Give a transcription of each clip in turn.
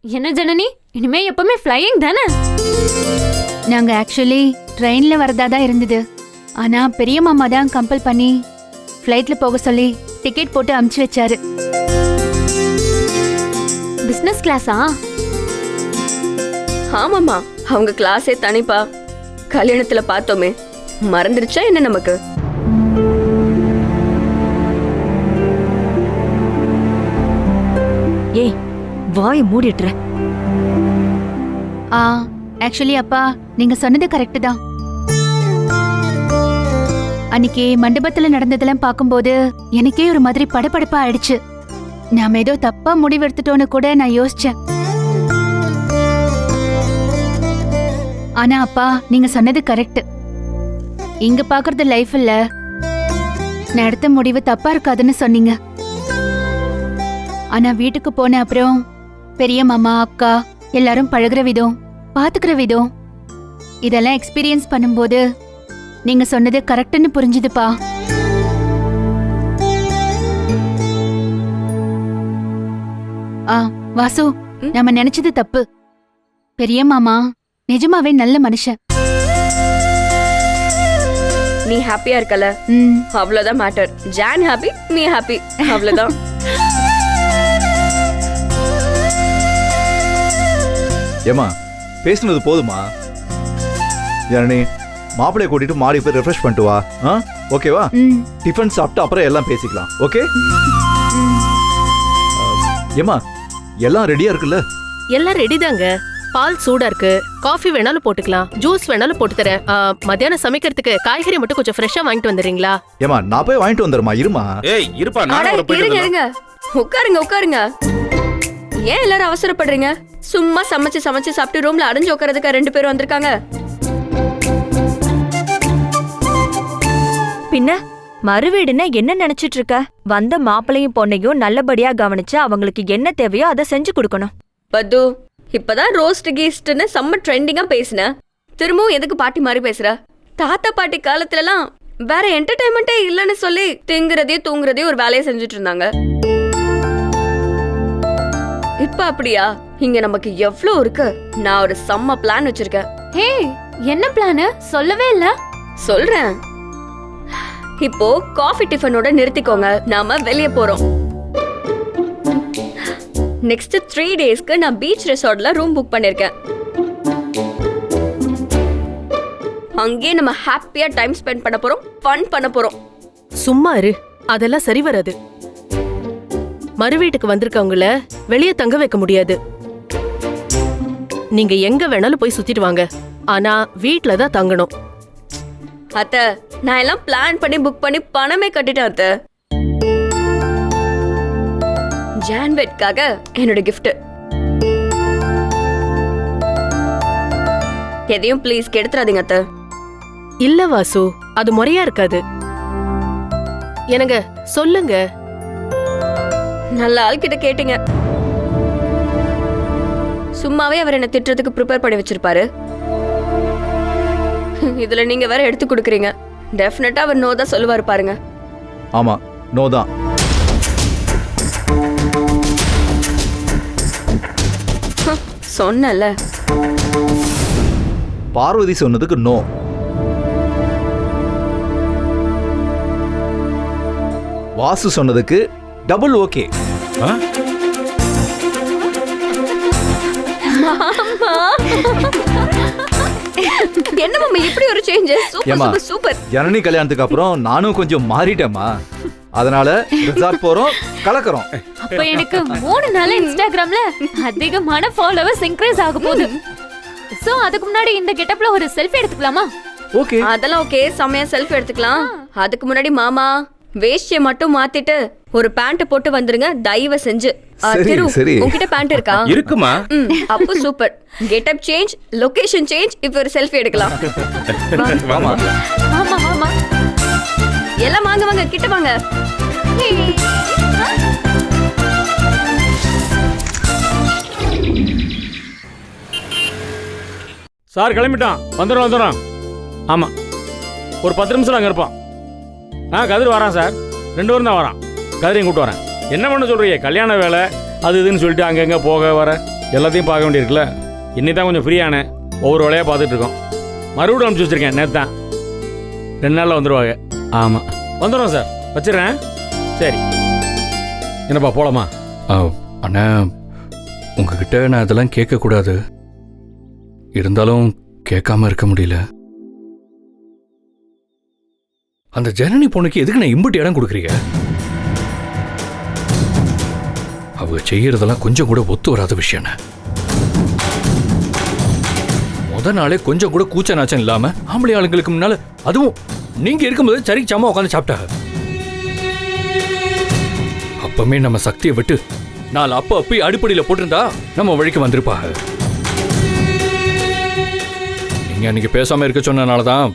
என்ன ஜனனி, இனிமே எப்பவுமே ஃப்ளையிங் தானே? நாங்க ஆக்சுவலி ட்ரெயின்ல வரதா தான் இருந்தது. ஆனா பெரிய மாமா தான் கம்பல் பண்ணி ஃப்ளைட்ல போக சொல்லி டிக்கெட் போட்டு அனுப்பிச்சு வச்சாரு. பிசினஸ் கிளாஸா? ஆமாமா, அவங்க கிளாஸே தனிப்பா. கல்யாணத்துல பார்த்தோமே, மறந்துருச்சா என்ன நமக்கு? ஏய், வாயை மூடிட்டுற. ஆக்சுவலி அப்பா, நீங்க சொன்னது கரெக்ட் தான். அன்னைக்கு மண்டபத்துல நடந்ததெல்லாம் பார்க்கும்போது எனக்கே ஒரு மாதிரி படபடப்பா ஆயிடுச்சு. நாம ஏதோ தப்பா முடிவெடுத்துட்டோன்னு கூட நான் யோசிச்சேன். ஆனா அப்பா, நீங்க சொன்னது கரெக்ட். இங்க பாக்குறது லைஃப் இல்ல, நான் எடுத்த முடிவு தப்பா இருக்காதுன்னு சொன்னீங்க. ஆனா வீட்டுக்கு போன அப்புறம் பெரிய மாமா, அக்கா எல்லாரும் பழகுற விதம், பாத்துக்கிற விதம், இதெல்லாம் எக்ஸ்பீரியன்ஸ் பண்ணும்போது நீங்க சொன்னது கரெக்ட்னு புரிஞ்சுதுப்பா. வாசு, நம்ம நினைச்சது தப்பு. பெரிய மாமா நிஜமாவே நல்ல மனுஷன். நீ ஹாப்பியா இருக்கல, அவ்வளவுதான் மேட்டர். ஜான் ஹாப்பி, நீ ஹாப்பி, அவ்வளவுதான். ஏமா, பேசுனது போதுமா? ஜனனி, மாப்பிளைய கூட்டிட்டு மாடி போய் ரெஃப்ரெஷ் பண்ணிட்டு வா. ஓகேவா? டிஃபன் சாப்பிட்டு அப்புறம் எல்லாம் பேசிக்கலாம். ஓகே? ஏமா, எல்லாம் ரெடியா இருக்குல்ல? எல்லாம் ரெடி தாங்க. பால் சூடா இருக்கு, காஃபி வேணாலும் போட்டுக்கலாம், ஜூஸ் வேணாலும் போட்டு தரேன். மத்தியானம் சமைக்கிறதுக்கு காய்கறி மட்டும் கொஞ்சம் ஃப்ரெஷ்ஷா வாங்கிட்டு வந்துடுறீங்களா? ஏமா, நான் போய் வாங்கிட்டு வந்துடுமா? இருமா. ஏய் இருப்பா, நான் இருங்க. உட்காருங்க. ஏன் எல்லாரும் அவசரப்படுறீங்க? சும்மா சமைச்சு சாப்பிட்டு ரூம்ல அடைஞ்சு உட்காரதுக்கு 2 பேரும் வந்திருக்காங்க. பின்ன மறுவீடுன்னா என்ன நினைச்சிட்டு இருக்க? வந்த மாப்பிளையும் பொண்ணையும் நல்லபடியா கவனிச்சு அவங்களுக்கு என்ன தேவையோ அதை செஞ்சு கொடுக்கணும். பத்து, இப்பதான் ரோஸ்ட் கீஸ்ட்னு செம்ம ட்ரெண்டிங்கா பேசுன. திரும்பவும் எதுக்கு பாட்டி மாதிரி பேசுற? தாத்தா பாட்டி காலத்துல எல்லாம் வேற என்டர்டைன்மெண்டே இல்லன்னு சொல்லி திங்குறதையும் தூங்குறதையும் ஒரு வேலையை செஞ்சுட்டு இருந்தாங்க. இப்ப அப்படியா? இங்க நமக்கு எவ்வளவு இருக்கு. நான் ஒரு செம்ம பிளான் வச்சிருக்கேன். ஹே, என்ன பிளான்? சொல்லவே இல்ல. சொல்றேன். இப்போ காஃபி டிஃபனோட நிறுத்திக்கோங்க, நாம வெளிய போறோம். நெக்ஸ்ட் 3 டேஸ்க்கு நான் பீச் ரெசார்ட்ல ரூம் புக் பண்ணிருக்கேன். அங்கே நம்ம ஹாப்பியா டைம் ஸ்பெண்ட் பண்ண போறோம், ஃபன் பண்ண போறோம். சும்மா இரு, அதெல்லாம் சரி வராது. மறு வீட்டுக்கு வந்திருக்கவங்கள வெளியே தங்க வைக்க முடியாது. நீங்க எங்க வேணாலும் போய் சுத்திட்டு வாங்க, ஆனா வீட்ல தான் தங்கணும். அத்த, நான் எல்லாம் பிளான் பண்ணி புக் பண்ணி பணமே கட்டிட்டேன் அத்த. ஜான்வெட்காக என்னோட கிஃப்ட். எதையும் ப்ளீஸ் கெடுத்துறாதீங்க அத்த. இல்ல வாசு, அது முறையா இருக்காது. எனக்கு சொல்லுங்க. நல்ல ஆள் கிட்ட கேட்டீங்க. சும்மாவே அவர் என்ன திட்டுறதுக்கு ப்ரிப்பேர் பண்ணி வச்சிருப்பாரு. இதுல நீங்க வேற எடுத்து கொடுக்குறீங்க. டெஃபினட்டா அவர் நோ தான் சொல்லுவாரு பாருங்க. ஆமா, நோ தான். சொன்னல. பார்வதி சொன்னதுக்கு நோ. வாசு சொன்னதுக்கு டபுள் ஓகே. என்ன மாமா இப்படி ஒரு சேஞ்ச்? Super super. ஜனனி கல்யாணத்துக்கு அப்புறம் நானும் கொஞ்சம் மாறிட்டேமா. அதனால ரிசார்ட் போறோம், கலக்கறோம். அப்ப எனக்கு 3 நாள் இன்ஸ்டாகிராம்ல அதிகமான ஃபாலோவர்ஸ் இன்க்ரீஸ் ஆக போகுது. சோ அதுக்கு முன்னாடி இந்த கெட்டப்ல ஒரு செல்ஃபி எடுத்துக்கலாமா? ஓகே, அதெல்லாம் ஓகே. சமயா செல்ஃபி எடுத்துக்கலாம். அதுக்கு முன்னாடி மாமா வேஷ்டிய மட்டும் மாத்திட்டு ஒரு பேண்ட் போட்டு வந்துருங்க தயவு செஞ்சு. திரு, உன்கிட்ட பேண்ட் இருக்கா? இருக்குமா? அப்போ super. Getup change, location change. இப்போ ஒரு செல்ஃபி எடுக்கலாம். மாமா. ஆமா மாமா. எல்லாம் வாங்க கிட்ட வாங்க. சார் கிளம்பிட்டான். வந்துடும். ஆமா, ஒரு 10 நிமிஷம் அங்கே இருப்பான். கதிர் வரான் சார். 2 பேரும் தான் வரான். கதிரையும் கூப்பிட்டு வரேன். என்ன பண்ண சொல்றீங்க? கல்யாண வேலை அது இதுன்னு சொல்லிட்டு அங்கங்க போக வர எல்லாத்தையும் பார்க்க வேண்டியிருக்குல்ல. இன்னி தான் கொஞ்சம் ஃப்ரீயானேன். ஒவ்வொரு வேலையாக பார்த்துட்டு இருக்கோம். மறுபடியும் அனுப்பிச்சி வச்சுருக்கேன். நேற்று தான் 2 நாளில் வந்துடுவாங்க. ஆமாம், வந்துடுறோம் சார். வச்சிடுறேன். சரி, என்னப்பா போகலாமா? அண்ணா, உங்ககிட்ட நான் இதெல்லாம் கேட்கக்கூடாது, இருந்தாலும் கேட்காம இருக்க முடியல. அந்த ஜனனி பொண்ணுக்கு எதுக்கு நான் இம்புட்டு இடம் கொடுக்குறீங்க? அவங்க செய்யறதெல்லாம் கொஞ்சம் கூட ஒத்து வராத விஷயம். முத நாளே கொஞ்சம் கூட கூச்ச நாச்சம் இல்லாம ஆம்பளை ஆளுங்களுக்கு முன்னால, அதுவும் நீங்க இருக்கும்போது சரி சாம உட்காந்து சாப்பிட்டாங்க. அப்பமே நம்ம சக்தியை விட்டு 4 அப்பி அடிப்படையில் போட்டிருந்தா நம்ம வழிக்கு வந்திருப்பாங்க. நீங்க அன்னைக்கு பேசாம இருக்க சொன்னனாலதான்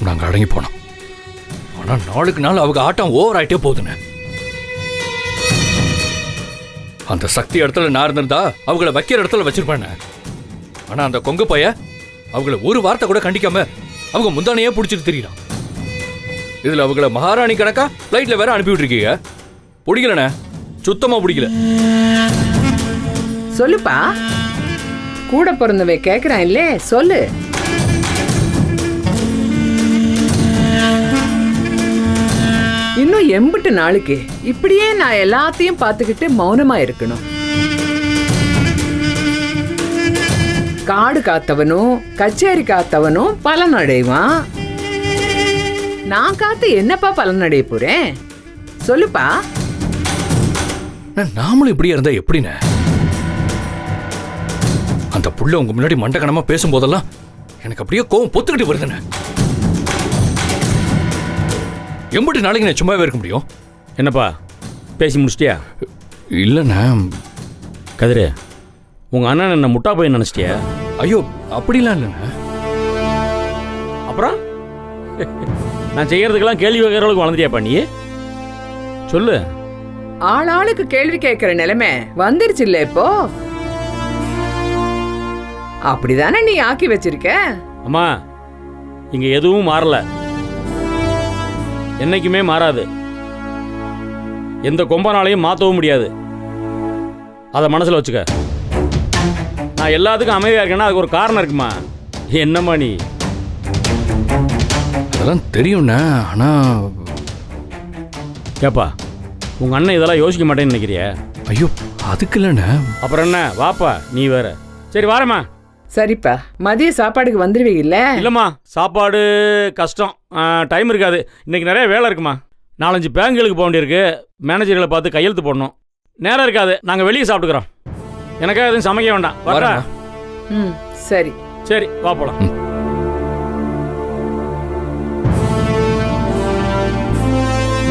நாங்க அடங்கி போனோம். ஆனா நாளுக்கு நாள் அவங்க ஆட்டம் ஓவர் ஆயிட்டே போகுதுன்னு. அந்த சக்தி இடத்துல நான் இருந்திருந்தா அவங்கள வைக்கிற இடத்துல வச்சிருப்பாங்க. ஆனா அந்த கொங்கு பைய அவங்கள ஒரு வார்த்தை கூட கண்டிக்காம அவங்க முந்தானையே பிடிச்சிட்டு தெரியலாம். இதுல அவங்கள மகாராணி கணக்கா பிளைட்ல வேற அனுப்பி விட்டுருக்கீங்க. பிடிக்கலண்ணே, சுத்தமா பிடிக்கல. சொல்லுப்பா, கூட பிறந்தவை கேக்குறான் இல்லே, சொல்லு. இன்னும் 80 நாளுக்கு இப்படியே நான் எல்லாத்தையும் பார்த்துக்கிட்டு மௌனமா இருக்கணும்? காடு காத்தவனும் கச்சேரி காத்தவனும் பலன் அடைவான். நான் காத்து என்னப்பா பலன் அடைய போறேன்? சொல்லுப்பா. நாமளும் இப்படியே இருந்தா எப்படின்னு? அந்த புள்ள உங்க முன்னாடி மண்டகனமா பேசும்போதெல்லாம் எனக்கு அப்படியே கோவம் பொத்துக்கிட்டு வருதுன்னு. 80 நாளைக்கு நான் சும்மாவே இருக்க முடியும்? என்னப்பா பேசி முடிச்சிட்டியா? இல்லைண்ணா. கதிரு, உங்கள் அண்ணன் என்ன முட்டா போய் நினச்சிட்டியா? ஐயோ, அப்படிலாம் இல்லைண்ணா. அப்புறம் நான் செய்யறதுக்கெல்லாம் கேள்வி வைக்கிற அளவுக்கு வளர்ந்துட்டியாப்பா நீ? சொல்லு. ஆளாளுக்கு கேள்வி கேட்கிற நிலைமை வந்துருச்சு இல்ல இப்போ? அப்படிதானே நீ ஆக்கி வச்சிருக்க? அம்மா, இங்க எதுவும் மாறல, என்னைக்குமே மாறாது. எந்த கொம்பனாலையும் மாற்றவும் முடியாது. அதை மனசில் வச்சுக்க. நான் எல்லாத்துக்கும் அமைதியாக இருக்கேன்னா அதுக்கு ஒரு காரணம் இருக்குமா? என்னம்மா நீ? அதெல்லாம் தெரியும்ண்ணா. ஆனா கேப்பா, உங்கள் அண்ணன் இதெல்லாம் யோசிக்க மாட்டேன்னு நினைக்கிறியா? ஐயோ, அதுக்கு இல்லைண்ணா. அப்புறம் என்ன, வாப்பா நீ வேற. சரி வாரம்மா. சரிப்பா, மதிய சாப்பாடுக்கு வந்துருவீங்கல்ல? இல்லைம்மா, சாப்பாடு கஷ்டம், டைம் இருக்காது. இன்னைக்கு நிறைய வேலை இருக்குமா. 4-5 பேங்குகளுக்கு போக வேண்டியிருக்கு. மேனேஜர்களை பார்த்து கையெழுத்து போடணும். நேரம் இருக்காது, நாங்கள் வெளியே சாப்பிட்டுக்கிறோம். எனக்காக எதுவும் சமைக்க வேண்டாம். வரா? ம், சரி சரி, வா போலாம்.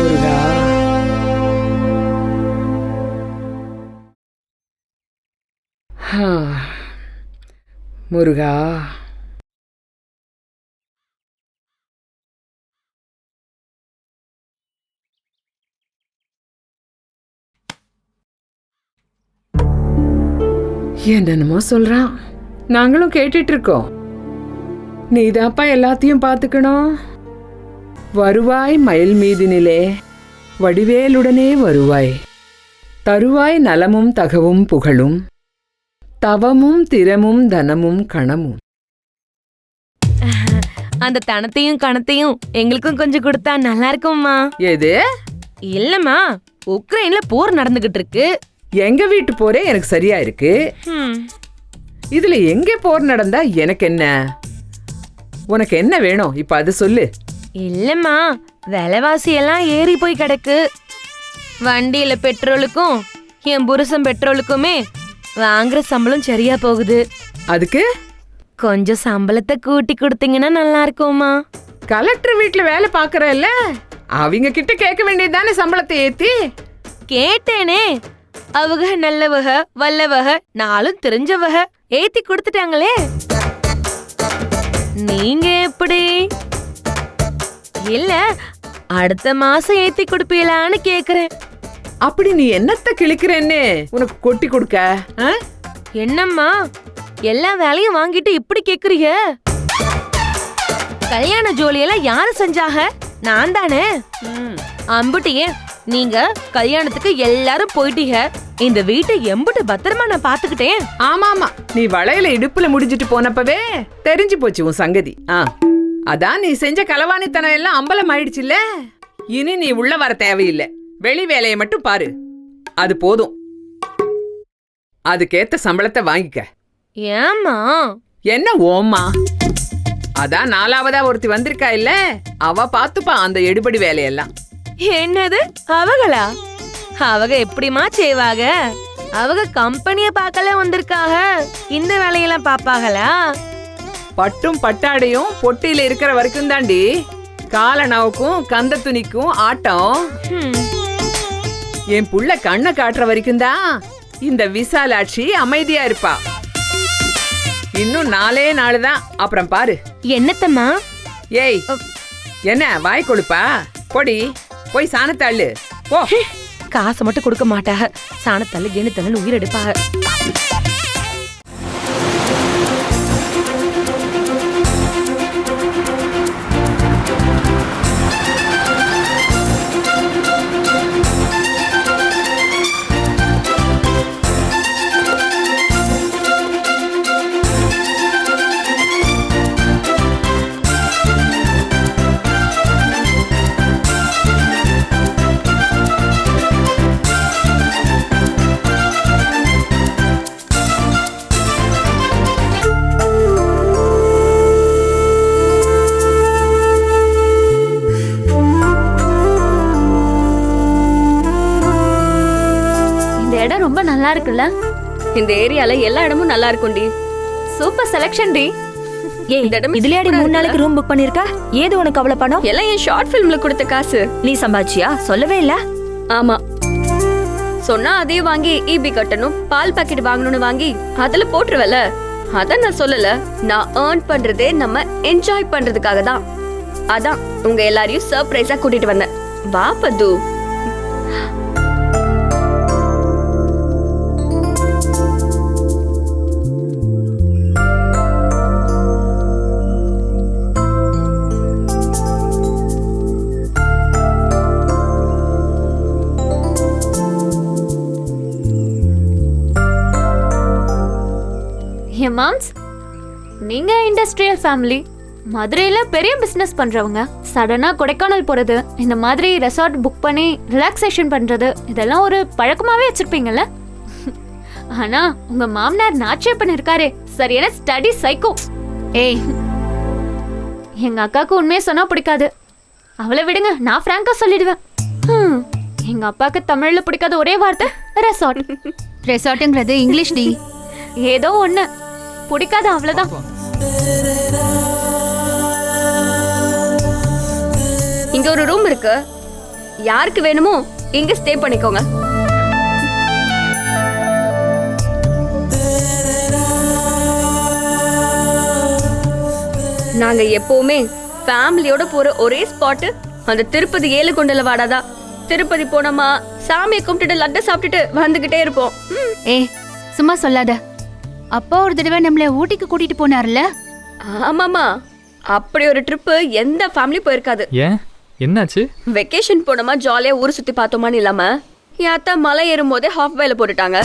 முருகா. முருகா, என்னென்னமோ சொல்றான், நாங்களும் கேட்டுட்டு இருக்கோம். நீதாப்பா எல்லாத்தையும் பார்த்துக்கணும். வருவாய் மயில் மீதினிலே, வடிவேலுடனே வருவாய், தருவாய் நலமும் தகவும் புகழும், தவமும் திறமும் தனமும் கணமும். அந்த தனத்தையும் கணத்தையும் எங்களுக்கும் கொஞ்சம் கொடுத்தா நல்லா இருக்கும்மா. எது? இல்லம்மா, உக்ரைன்ல போர் நடந்துகிட்டு இருக்கு. எங்க வீட்டு போரே எனக்கு சரியா இருக்கு. இதுல எங்க போர் நடந்தா எனக்கு என்ன? உனக்கு என்ன வேணும் இப்ப அது சொல்லு. இல்லம்மா, விலைவாசி எல்லாம் ஏறி போய் கிடக்கு. வண்டியில பெட்ரோலுக்கும் என் புருஷன் பெட்ரோலுக்குமே வாங்குற சம்பளம் சரியா போகுது. அதுக்கு கொஞ்சம் சம்பளத்தை கூட்டி கொடுத்தீங்கன்னா நல்லா இருக்கும்மா. கலெக்டர் வீட்டுல வேலை பாக்குறல்ல, அவங்க கிட்ட கேட்க வேண்டியதுதானே சம்பளத்தை ஏத்தி. கேட்டேனே, அவங்க நல்லவக வல்லவக நாளும் தெரிஞ்சவக ஏத்தி கொடுத்துட்டாங்களே. நீங்க எப்படி? இல்ல, அடுத்த மாசம் ஏத்தி கொடுப்பீங்களான்னு கேக்குறேன். அப்படி நீ என்னத்த கிழிக்கிறேன்னு உனக்கு கொட்டி கொடுக்க? என்னம்மா எல்லா வேலையும் வாங்கிட்டு இப்படி கேக்குறீங்க? கல்யாண ஜோலியெல்லாம் யாரு செஞ்சாக? நான் தானே. அம்புட்டியே நீங்க கல்யாணத்துக்கு எல்லாரும் போயிட்டீங்க. இந்த வீட்டை எம்புட்டு பத்திரமா நான் பாத்துக்கிட்டேன். ஆமாமா, நீ வளையல இடுப்புல முடிஞ்சிட்டு போனப்பவே தெரிஞ்சு போச்சு உன் சங்கதி. அதான் நீ செஞ்ச களவாணித்தனம் எல்லாம் அம்பலம் ஆயிடுச்சுல்ல. இனி நீ உள்ள வர தேவையில்லை. வெளி வேலையை மட்டும் பாரு, அது போதும். அதுக்கேத்த சம்பளத்தை வாங்கிக்க. ஏம்மா? என்ன ஓம்மா? அதான் 4வதா ஒருத்தி வந்திருக்கா இல்ல, அவ பாத்துப்பா அந்த எடுபடி வேலையெல்லாம். என்னது அவங்களா? அவங்க எப்படிமா செய்வாங்க? அவங்க கம்பெனிய பார்க்கல வந்திருக்காக, இந்த வேலையெல்லாம் பாப்பாங்களா? பட்டும் பட்டாடையும் பொட்டியில இருக்கிற வரைக்கும் தாண்டி காலனாவுக்கும் கந்த துணிக்கும் ஆட்டம். என் புள்ள கண்ணை காட்டுற வரைக்கும் தான் இந்த விசாலாட்சி அமைதியா இருப்பா. இன்னும் 4 நாள் தான், அப்புறம் பாரு. என்னத்தம்மா? ஏய், என்ன வாய் கொழுப்பா? பொடி போய் சாணத்தாளு போ. காசை மட்டும் கொடுக்க மாட்டாக, சாணத்தள்ளு கெணுத்தள்ளு உயிர் எடுப்பாக. ரொம்ப நல்லா இருக்குல்ல? இந்த ஏரியால எல்லா இடமும் நல்லா இருக்கும்டி. Super selection D. ஏய், இதுலயாடி 3 நாளைக்கு ரூம் புக் பண்ணிருக்க? ஏது உனக்கு அவ்வளவு பணம்? எல்லாம் என் ஷார்ட் பிலிம்ல கொடுத்த காசு. நீ சம்பாதிச்சியா? சொல்லவே இல்ல. ஆமா, சொன்னா அதே வாங்கி ஈபி கட்டணும், பால் பாக்கெட் வாங்கணும்னு வாங்கி அதுல போட்டுருவல. அத நான் சொல்லல. நான் ஏர்ன் பண்றதே நம்ம என்ஜாய் பண்றதுக்காக தான். அதான் உங்க எல்லாரையும் சர்ப்ரைஸா கூட்டிட்டு வந்தேன். வா பது. மாம்ஸ், நீங்க இண்டஸ்ட்ரியல் ஃபேமிலி, மதுரையில பெரிய பிசினஸ் பண்றவங்க. சடனா கொடைக்கானல் போறது, இந்த மாதிரி ரெசார்ட் புக் பண்ணி ரிலாக்ஸேஷன் பண்றது, இதெல்லாம் ஒரு பழக்கமாவே வச்சிருப்பீங்கல்ல. ஆனா உங்க மாமனார் நாச்சே பண்ணிருக்காரே, சரியான ஸ்டடி சைக்கோ. ஏய், எங்க அக்காவுக்கு உண்மையை சொன்னா பிடிக்காது. அவளை விடுங்க, நான் பிராங்கா சொல்லிடுவேன். எங்க அப்பாவுக்கு தமிழ்ல பிடிக்காத ஒரே வார்த்தை ரெசார்ட். ரெசார்ட்ங்கிறது English D. ஏதோ ஒண்ணு பிடிக்காது, அவ்வளவுதான். இங்க ஒரு ரூம் இருக்கு, யாருக்கு வேணுமோ இங்க ஸ்டே பண்ணிக்கோங்க. நாங்க எப்பவுமே ஃபேமிலியோட போற ஒரே ஸ்பாட் அந்த திருப்பதி ஏழுகொண்டல வாடாதான். திருப்பதி போனோமா, சாமியை கும்பிட்டுட்டு லட்டை சாப்பிட்டுட்டு வந்துகிட்டே இருப்போம். ஏய், சும்மா சொல்லாத. அப்பா ஒரு தடவை நம்மள ஊட்டிக்கு கூட்டிட்டு போனார்ல? ஆமாமா, அப்படி ஒரு ட்ரிப் எந்த ஃபேமிலி போயிருக்காது. ஏன், என்னாச்சு? வெக்கேஷன் போனோமா, ஜாலியா ஊர் சுத்தி பார்த்தோமான்னு இல்லாம என் அத்தா மலை ஏறும் போதே ஹாஃப் வேல போட்டுட்டாங்க.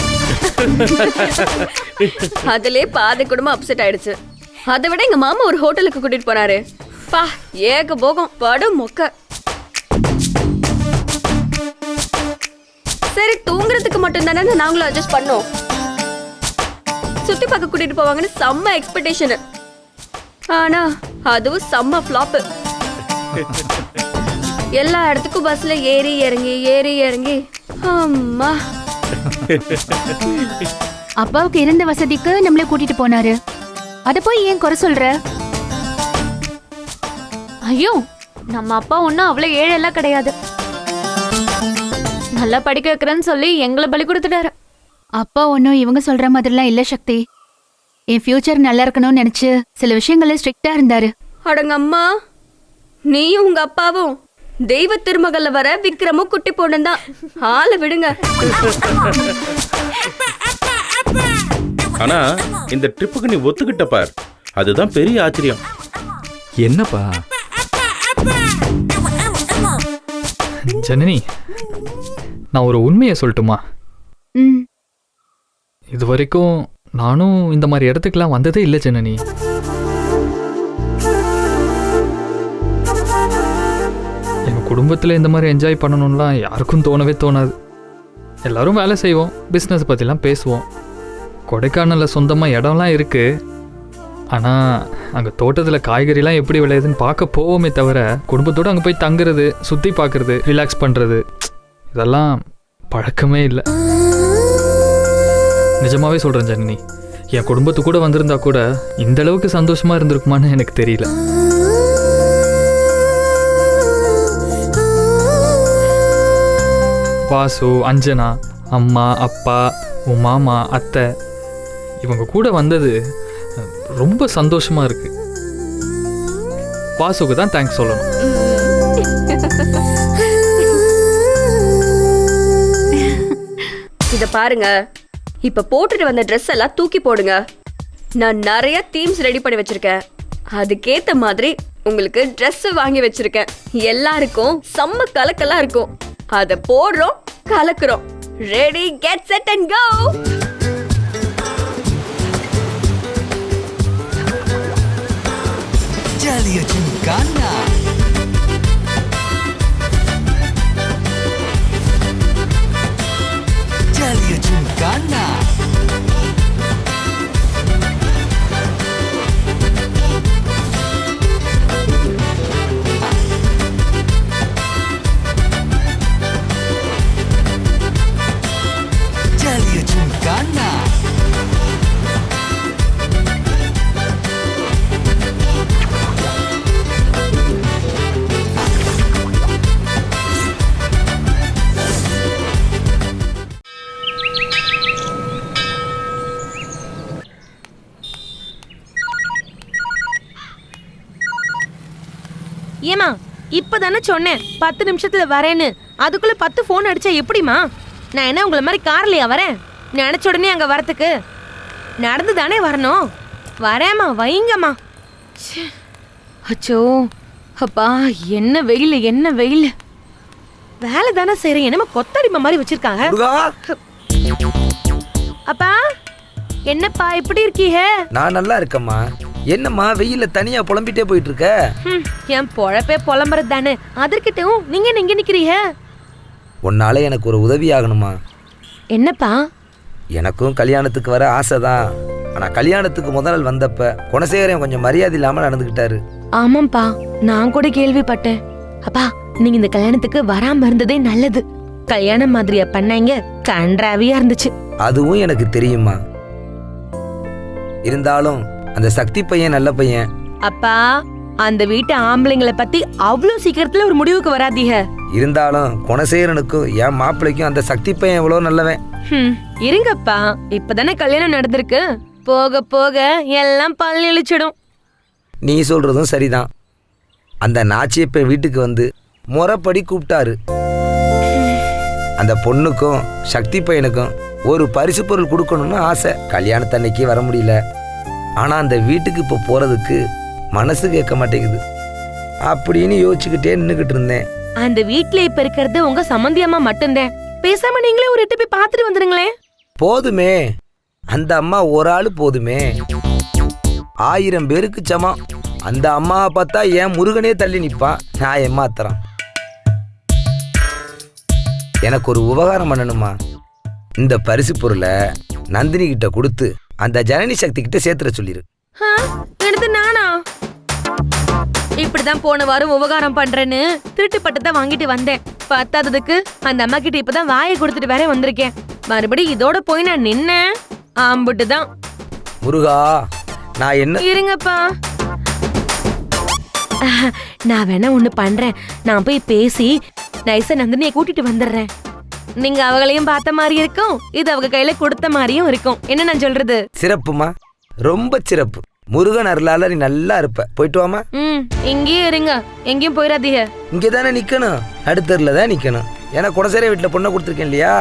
அதுலயே பாதி குடும்பம் அப்செட் ஆயிடுச்சு. அதை விட எங்க மாமா ஒரு ஹோட்டலுக்கு கூட்டிட்டு போனாரு. பா, ஏக போகம், படும் மொக்க. சரி, தூங்குறதுக்கு மட்டும் தானே நாங்களும் அட்ஜஸ்ட் பண்ணோம். சுத்தி பார்க்க கூட்டிட்டு போவாங்கன்னு செம்ம எக்ஸ்பெக்டேஷன். ஆனா அதுவும் செம்ம ஃப்ளாப். எல்லா இடத்துக்கும் பஸ்ல ஏறி இறங்கி அம்மா. அப்பாவுக்கு இருந்த வசதிக்கு நம்மள கூட்டிட்டு போனாரு, அத போய் ஏன் குறை சொல்ற? ஐயோ, நம்ம அப்பா ஒன்னும் அவ்வளவு ஏழை எல்லாம் கிடையாது. நல்லா படிக்க வைக்கிறேன்னு சொல்லி எங்களை பலி கொடுத்துட்டாரு. அப்பா ஒன்னும் இவங்க சொல்ற மாதிரிலாம் இல்ல சக்தி. என் ஃபியூச்சர் நல்லா இருக்கணும்னு நினைச்சு சில விஷயங்கள்ல ஸ்ட்ரிக்டா இருந்தாரு. அடங்க அம்மா, நீயும் உங்க அப்பாவும் தெய்வ திருமகள்ல வர விக்ரமும் குட்டி பொண்ணுதான். ஆளை விடுங்க. ஆனா இந்த ட்ரிப்புக்கு நீ ஒத்துக்கிட்ட பார், அதுதான் பெரிய ஆச்சரியம். என்னப்பா ஜனனி, நான் ஒரு உண்மையை சொல்லட்டுமா? ம். இது வரைக்கும் நானும் இந்த மாதிரி இடத்துக்குலாம் வந்ததே இல்லை ஜனனி. எங்கள் குடும்பத்தில் இந்த மாதிரி என்ஜாய் பண்ணணும்லாம் யாருக்கும் தோணவே தோணாது. எல்லாரும் வேலை செய்வோம், பிஸ்னஸ் பற்றிலாம் பேசுவோம். கொடைக்கானலில் சொந்தமாக இடம்லாம் இருக்குது. ஆனால் அங்கே தோட்டத்தில் காய்கறிலாம் எப்படி விளையுதுன்னு பார்க்க போவோமே தவிர குடும்பத்தோடு அங்கே போய் தங்குறது, சுற்றி பார்க்குறது, ரிலாக்ஸ் பண்ணுறது இதெல்லாம் பழக்கமே இல்லை. நிஜமாவே சொல்கிறேன் ஜனனி, என் குடும்பத்து கூட வந்திருந்தா கூட இந்த அளவுக்கு சந்தோஷமாக இருந்திருக்குமான்னு எனக்கு தெரியல. வாசு, அஞ்சனா, அம்மா, அப்பா, உன் மாமா, அத்தை இவங்க கூட வந்தது ரொம்ப சந்தோஷமா இருக்கு. வாசுக்கு தான் தேங்க்ஸ் சொல்லணும். இத பாருங்க, இப்ப போட்டுட்டு வந்த ட்ரெஸ் எல்லாம் தூக்கி போடுங்க. நான் நிறைய தீம்ஸ் ரெடி பண்ணி வச்சிருக்கேன். அதுக்கேத்த மாதிரி உங்களுக்கு ட்ரெஸ் வாங்கி வச்சிருக்கேன். எல்லாருக்கும் செம்ம கலக்கலா இருக்கும். அத போடுறோம், கலக்குறோம். Ready, get set and go. Jaliya Chimkana. Jaliya Chimkana. Jaliya Chimkana. ஏமா இப்பதானே சொன்னேன் 10 நிமிஷத்துல வரேன்னு. அதுக்குள்ள 10 ஃபோன் அடிச்சா எப்படிமா? நான் என்ன உங்களை மாதிரி கார்லயா வரேன்? நினைச்ச உடனே அங்க வரத்துக்கு நடந்து தானே வரணும். வரேம்மா, வைங்கம்மா. அச்சோ அப்பா, என்ன வெயில், என்ன வெயில். வேலை தானே செய்றேன், என்னமா கொத்தடிமை மாதிரி வச்சிருக்காங்க. அப்பா என்னப்பா இப்படி இருக்கீங்க? நான் நல்லா இருக்கேம்மா. என்னம்மா வெயில தனியா புலம்பிட்டே போயிட்டு இருக்க? என் பொழப்பே புலம்புறது தானே. அதற்கிட்டும் நீங்க எங்க நிக்கிறீங்க? உன்னால எனக்கு ஒரு உதவி ஆகணுமா? என்னப்பா? எனக்கும் கல்யாணத்துக்கு வர ஆசைதான். ஆனா கல்யாணத்துக்கு முதல் வந்தப்ப குணசேகரன் கொஞ்சம் மரியாதை இல்லாம நடந்துக்கிட்டாரு. ஆமாப்பா, நான் கூட கேள்விப்பட்டேன். அப்பா, நீங்க இந்த கல்யாணத்துக்கு வராம இருந்ததே நல்லது. கல்யாணம் மாதிரியா பண்ணாங்க, கன்றாவியா இருந்துச்சு. அதுவும் எனக்கு தெரியுமா. இருந்தாலும் அந்த சக்தி பையன் நல்ல பையன். அப்பா, அந்த வீட்டு ஆம்பளைங்களை பத்தி அவ்வளவு சீக்கிரத்துல ஒரு முடிவுக்கு வராதீங்க. இருந்தாலும் குணசேகரனுக்கும் என் மாப்பிள்ளைக்கும் அந்த சக்தி பையன் எவ்வளவு நல்லவன். இருங்கப்பா, இப்பதானே கல்யாணம் நடந்திருக்கு. போக போக எல்லாம் பல் இழிச்சிடும். நீ சொல்றதும் சரிதான். அந்த நாச்சியப்ப வீட்டுக்கு வந்து முறைப்படி கூப்பிட்டாரு. அந்த பொண்ணுக்கும் சக்தி பையனுக்கும் ஒரு பரிசு பொருள் கொடுக்கணும்னு ஆசை. கல்யாணத்தன்னைக்கு வர முடியல. ஆனா அந்த வீட்டுக்கு இப்போ போறதுக்கு மனசு கேட்க மாட்டேங்குது அப்படின்னு யோசிச்சுக்கிட்டே நின்னுகிட்டு இருந்தேன். அந்த வீட்ல இப்ப இருக்கிறது உங்க சம்பந்தியம்மா மட்டும்தான். பேசாம நீங்களே ஒரு எட்டு போய் பாத்துட்டு வந்துருங்களேன். போதுமே, அந்த அம்மா ஒரு ஆளு போதுமே. 1000 பேருக்கு சமம். அந்த அம்மாவை பார்த்தா என் முருகனே தள்ளி நிற்பான். நான் ஏமாத்துறான். எனக்கு ஒரு உபகாரம் பண்ணணுமா? இந்த பரிசு பொருளை நந்தினி கிட்ட கொடுத்து அந்த ஜனனி சக்தி கிட்ட சேர்த்துற சொல்லிரு. எடுத்து நானா? இப்படிதான் போன வாரம் உபகாரம் பண்றேன்னு திருட்டு பட்டத்தை வாங்கிட்டு வந்தேன். பத்தாததுக்கு அந்த அம்மா கிட்ட இப்பதான் வாயை கொடுத்துட்டு வேற வந்திருக்கேன். மறுபடியும் இதோட போய் நான் நின்னேன், ஆம்பிட்டுதான். முருகா, நான் என்ன? இருங்கப்பா, நான் வேணா ஒண்ணு பண்றேன். நான் போய் பேசி நைசா நந்தினியை கூட்டிட்டு வந்துடுறேன். நீங்க அவங்களையும் பார்த்த மாதிரி இருக்கும், இது அவங்க கையில கொடுத்த மாதிரியும் இருக்கும். என்ன நான் சொல்றது? சிறப்புமா, ரொம்ப சிறப்பு. முருகன் அருளால நீ நல்லா இருப்ப. போயிட்டு வாமா. இங்கேயே இருங்க, எங்கேயும் போயிடாதீங்க. இங்கதானே நிக்கணும், அடுத்தர்ல தான் நிக்கணும். ஏன்னா குடசேர வீட்டுல பொண்ணை கொடுத்துருக்கேன் இல்லையா,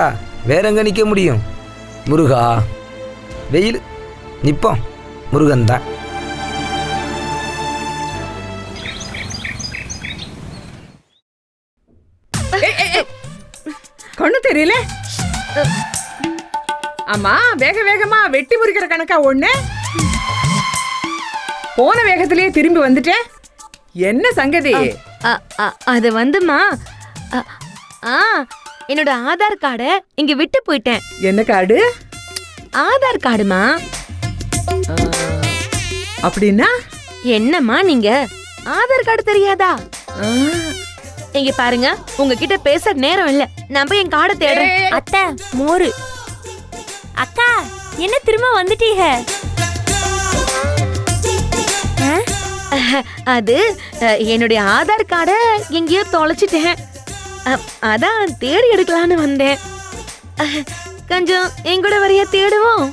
வேற எங்க நிக்க முடியும்? முருகா, வெயில் நிப்போம், முருகன் தான். கண்ணு தெரியல. ஆமா, வேக வேகமா வெட்டி முறிக்கிற கணக்கா ஒண்ணு. போன வேகத்திலேயே திரும்பி வந்துட்டேன். என்ன சங்கதி? அது வந்துமா, என்னோட ஆதார் கார்டை இங்க விட்டு போயிட்டேன். என்ன கார்டு? ஆதார் கார்டுமா. அப்படின்னா என்னம்மா நீங்க ஆதார் கார்டு தெரியாதா? இங்க பாருங்க, உங்ககிட்ட பேச நேரம் இல்ல. நான் போய் என் கார்டை தேடுறேன். அத்தை மோரு. அக்கா என்ன திரும்ப வந்துட்டீங்க? அது என்னுடைய ஆதார் கார்டை எங்கேயோ தொலைச்சிட்டேன். அதான் தேடி எடுக்கலான்னு வந்தேன். கொஞ்சம் என் கூட வரையா தேடுவோம்.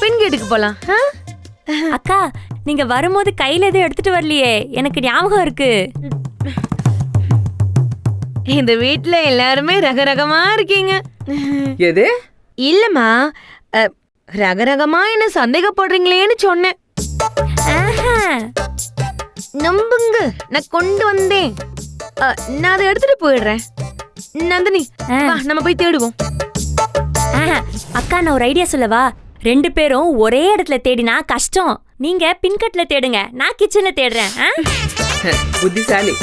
பின் கேட்டுக்கு போலாம். அக்கா நீங்க வரும்போது கையில எதுவும் எடுத்துட்டு வரலையே, எனக்கு ஞாபகம் இருக்கு. இந்த வீட்ல எல்லாருமே ரகரகமா இருக்கீங்க. எது? இல்லம்மா, ரகரகமா என்ன சந்தேகப்படுறீங்களேன்னு சொன்னேன். நம்புங்க, நான் கொண்டு வந்தேன். நான் அதை எடுத்துட்டு போயிடுறேன். நந்தினி, வா, நம்ம போய் தேடுவோம். அக்கா நான் ஒரு ஐடியா சொல்லவா? 2 பேரும் ஒரே இடத்துல தேடினா கஷ்டம். நீங்க பின்கட்ல தேடுங்க, நான் கிச்சன்ல தேடுறேன். புத்திசாலி.